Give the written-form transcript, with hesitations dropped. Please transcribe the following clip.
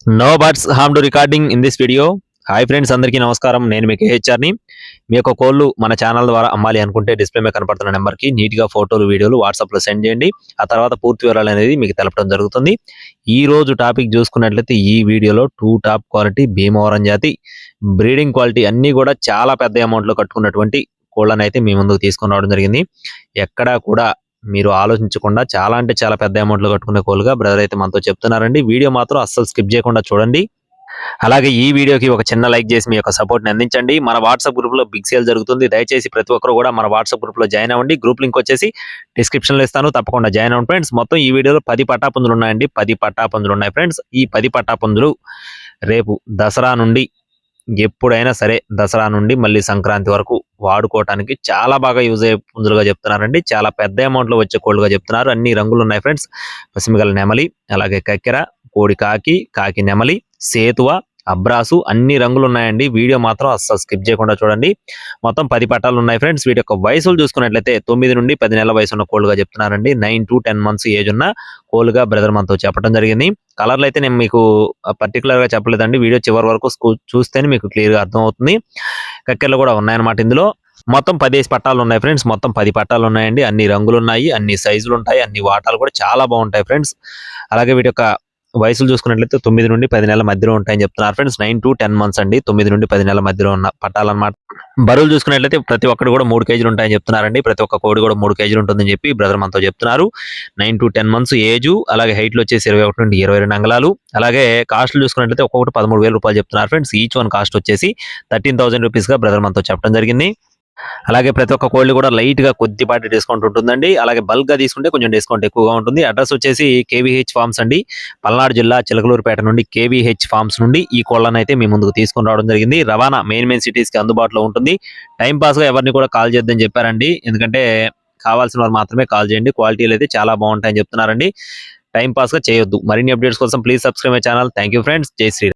No buts harm to recording in this video. Hi friends, అందరికీ నమస్కారం. నేను మీ కేహెచ్ఆర్ని. మీ యొక్క కోళ్ళు మన ఛానల్ ద్వారా అమ్మాలి అనుకుంటే డిస్ప్లే మీద కనపడుతున్న నెంబర్కి నీట్గా ఫోటోలు, వీడియోలు వాట్సాప్లో సెండ్ చేయండి. ఆ తర్వాత పూర్తి వివరాలు అనేది మీకు తెలపడం జరుగుతుంది. ఈ రోజు టాపిక్ చూసుకున్నట్లయితే ఈ వీడియోలో 2 టాప్ క్వాలిటీ భీమవరం జాతి బ్రీడింగ్ క్వాలిటీ అన్నీ కూడా చాలా పెద్ద అమౌంట్లో కట్టుకున్నటువంటి కోళ్ళని అయితే మీ ముందుకు తీసుకొని రావడం జరిగింది. ఎక్కడా కూడా మీరు ఆలోచించకుండా చాలా అంటే చాలా పెద్ద అమౌంట్లో కట్టుకునే కోళ్ళుగా బ్రదర్ అయితే మనతో చెప్తున్నారండి. వీడియో మాత్రం అస్సలు స్కిప్ చేయకుండా చూడండి. అలాగే ఈ వీడియోకి ఒక చిన్న లైక్ చేసి మీ యొక్క సపోర్ట్ని అందించండి. మన వాట్సాప్ గ్రూప్లో బిగ్ సేల్ జరుగుతుంది. దయచేసి ప్రతి ఒక్కరు కూడా మన వాట్సాప్ గ్రూప్లో జాయిన్ అవ్వండి. గ్రూప్ లింక్ వచ్చేసి డిస్క్రిప్షన్లో ఇస్తాను, తప్పకుండా జాయిన్ అవ్వండి ఫ్రెండ్స్. మొత్తం ఈ వీడియోలో 10 పట్టాపుంజులు ఉన్నాయండి. 10 పట్టాపుంజులు ఉన్నాయి ఫ్రెండ్స్. ఈ 10 పట్టాపుంజులు రేపు దసరా నుండి, ఎప్పుడైనా సరే దసరా నుండి మళ్ళీ సంక్రాంతి వరకు వాడుకోవటానికి చాలా బాగా యూజ్ అయ్యే పుంజులుగా చెప్తున్నారండి. చాలా పెద్ద అమౌంట్లో వచ్చే కోళ్ళుగా చెప్తున్నారు. అన్ని రంగులు ఉన్నాయి ఫ్రెండ్స్. పసిమిగల నెమలి, అలాగే కక్కెర, కోడి కాకి, కాకి నెమలి, సేతువ, అబ్రాసు అన్ని రంగులు ఉన్నాయండి. వీడియో మాత్రం అస్సలు స్కిప్ చేయకుండా చూడండి. మొత్తం 10 పట్టాలు ఉన్నాయి ఫ్రెండ్స్. వీటి యొక్క వయసులు చూసుకున్నట్లయితే 9 నుండి 10 నెలల వయసు ఉన్న కోళ్ళుగా చెప్తున్నారండి. 9 to 10 months ఏజ్ ఉన్న కోళ్ళుగా బ్రదర్ మనతో చెప్పడం జరిగింది. కలర్లు అయితే నేను మీకు పర్టికులర్ గా చెప్పలేదండి. వీడియో చివరి వరకు చూస్తేనే మీకు క్లియర్ గా అర్థం అవుతుంది. కక్కెరలు కూడా ఉన్నాయన్నమాట ఇందులో. మొత్తం 10 పట్టాలు ఉన్నాయి ఫ్రెండ్స్. మొత్తం 10 పట్టాలు ఉన్నాయండి. అన్ని రంగులు ఉన్నాయి, అన్ని సైజులు ఉంటాయి, అన్ని వాటాలు కూడా చాలా బాగుంటాయి ఫ్రెండ్స్. అలాగే వీటి యొక్క వయసులు చూసుకున్నట్లయితే 9 నుండి 10 నెలల మధ్యలో ఉంటాయని చెప్తున్నారు ఫ్రెండ్స్. 9 to 10 months అండి. 9 నుండి 10 నెలల మధ్యలో ఉన్న పట్టాలన్నమాట. బరువులు చూసుకున్నట్లయితే ప్రతి ఒక్కటి కూడా 3 కేజీలు ఉంటాయని చెప్తున్నారండి. ప్రతి ఒక్క కోడి కూడా 3 కేజీలు ఉంటుందని చెప్పి బ్రదర్ మనతో చెప్తున్నారు. 9 to 10 months ఏజ్. అలాగే హైట్ లో వచ్చేసి 21 నుండి 22 అంగళాలు. అలాగే కాస్ట్లు చూసుకున్నట్లయితే ఒక్కొక్కటి 13,000 రూపాయలు చెప్తున్నారు ఫ్రెండ్స్. ఈచ్ వన్ కాస్ట్ వచ్చేసి 13,000 రూపీస్ గా బ్రదర్ మనతో చెప్పడం జరిగింది. అలాగే ప్రతి ఒక్క కోళ్ళు కూడా లైట్ గా కొద్దిపాటి డిస్కౌంట్ ఉంటుందండి. అలాగే బల్క్ గా తీసుకుంటే కొంచెం డిస్కౌంట్ ఎక్కువగా ఉంటుంది. అడ్రస్ వచ్చేసి కేవీహెచ్ ఫార్మ్స్ అండి. పల్నాడు జిల్లా చిలకలూరుపేట నుండి కేవీహెచ్ ఫార్మ్స్ నుండి ఈ కోళ్ళను అయితే మీ ముందుకు తీసుకొని రావడం జరిగింది. రవాణా మెయిన్ సిటీస్ కి అందుబాటులో ఉంటుంది. టైం పాస్ గా ఎవరిని కూడా కాల్ చేద్దని చెప్పారండి. ఎందుకంటే కావాల్సిన వారు మాత్రమే కాల్ చేయండి. క్వాలిటీలు అయితే చాలా బాగుంటాయని చెప్తున్నారండి. టైం పాస్ గా చేయొద్దు. మరిన్ని అప్డేట్స్ కోసం please subscribe my channel. Thank you friends. జై శ్రీ.